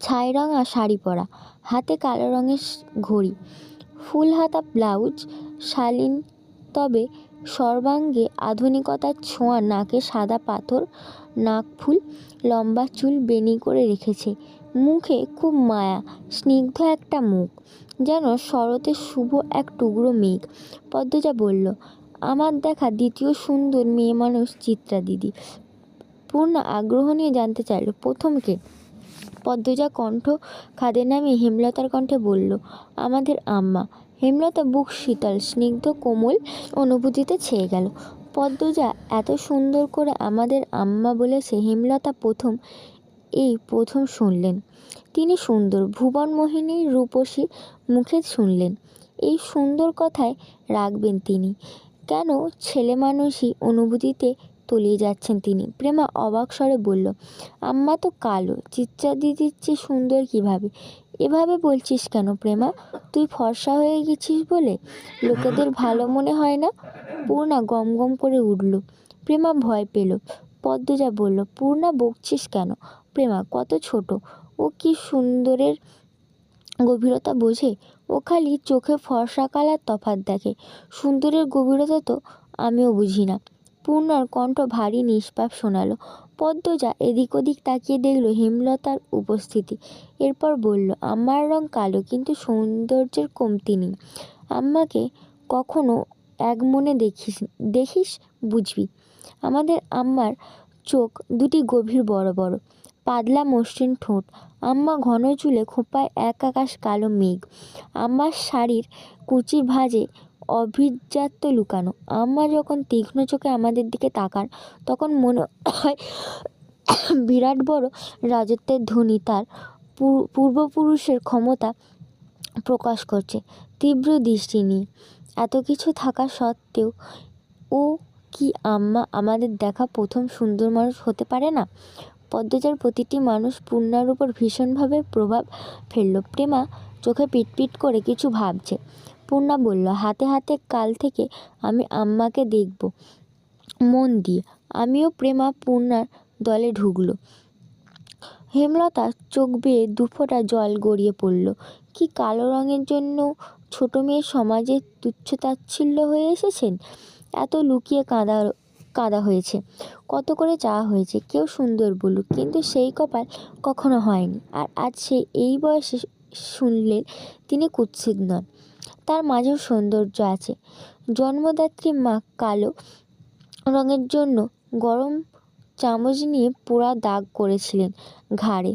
ছাই রঙা শাড়ি পরা, হাতে কালো রঙের ঘড়ি, ফুল হাতা ব্লাউজ, শালীন তবে সর্বাঙ্গে আধুনিকতার ছোঁয়া, নাকে সাদা পাথর, নাকফুল, লম্বা চুল বেনি করে রেখেছে, মুখে খুব মায়া, স্নিগ্ধ একটা মুখ, যেন শরতের শুভ এক টুকরো মেঘ। পদ্মজা বলল, আমার দেখা দ্বিতীয় সুন্দর মেয়ে মানুষ চিত্রা দিদি। পূর্ণা আগ্রহ নিয়ে জানতে চাইল, প্রথম কে? পদ্মজা কণ্ঠ খাদে নামিয়ে হেমলতার কণ্ঠে বলল, আমাদের আম্মা। হেমলতা বুক শীতল স্নিগ্ধ কোমল অনুভূতিতে ছেয়ে গেল। পদ্মজা এত সুন্দর করে আমাদের আম্মা বলেছে, হেমলতা প্রথম শুনলেন। তিনি সুন্দর ভুবন মোহিনী রূপসী মুখে শুনলেন। এই সুন্দর কথায় রাখবেন তিনি কেন? ছেলে মানুষই অনুভূতিতে তলিয়ে যাচ্ছেন তিনি। প্রেমা অবাক স্বরে বলল, আম্মা তো কালো, চিত্রা দিদির চেয়ে সুন্দর কিভাবে? এভাবে বলছিস কেন প্রেমা? তুই ফর্সা হয়ে গেছিস বলে লোকেদের ভালো মনে হয় না? পূর্ণা গম গম করে উঠল। প্রেমা ভয় পেল। পদ্মজা বলল, পূর্ণা বকছিস কেন? প্রেমা কত ছোট, ও কি সুন্দরের গভীরতা বোঝে? ও খালি চোখে ফর্সা কালার তফাৎ দেখে, সুন্দরের গভীরতা তো আমিও বুঝি না। পূর্ণার কণ্ঠ ভারী নিষ্পাপ শোনালো। পদ্মজা এদিক ওদিক তাকিয়ে দেখল হেমলতার উপস্থিতি। এরপর বলল, আমার রং কালো, কিন্তু সৌন্দর্যের কমতি নেই। আম্মাকে কখনো এক মনে দেখিস বুঝবি। আমাদের আম্মার চোখ দুটি গভীর বড় বড়, পাতলা মসৃণ ঠোঁট, আম্মা ঘন চুলে খোঁপায় এক আকাশ কালো মেঘ, আম্মার শাড়ির কুচি ভাঁজে অভিজাত্য লুকানো। আম্মা যখন তীক্ষ্ণ চোখে আমাদের দিকে তাকান, তখন মনে হয় বিরাট বড় রাজত্বের ধ্বনি তার পূর্বপুরুষের ক্ষমতা প্রকাশ করছে তীব্র দৃষ্টি নিয়ে। এত কিছু থাকা সত্ত্বেও ও কি আম্মা আমাদের দেখা প্রথম সুন্দর মানুষ হতে পারে না? পদ্মজার প্রতিটি মানুষ পূর্ণার উপর ভীষণভাবে প্রভাব ফেলল। প্রেমা চোখে পিটপিট করে কিছু ভাবছে। পূর্ণা বলল, হাতে হাতে কাল থেকে আমি আম্মাকে দেখব মন দিয়ে। আমিও। প্রেমা পূর্ণার দলে ঢুকল। হেমলতা চোখ বেয়ে দুফোঁটা জল গড়িয়ে পড়ল। কি কালো রঙের জন্য ছোট মেয়ের সমাজে তুচ্ছতাচ্ছিল্য হয়ে এসেছেন? এত লুকিয়ে কাঁদা হয়েছে, কত করে চাওয়া হয়েছে কেউ সুন্দর বলুক, কিন্তু সেই কপাল কখনো হয়নি। আর আজ সে এই বয়সে শুনলেন তিনি কুৎসিত নন, তার মাঝেও সৌন্দর্য আছে। জন্মদাত্রী মা কালো রঙের জন্য গরম চামচ নিয়ে পোড়া দাগ করেছিলেন ঘাড়ে।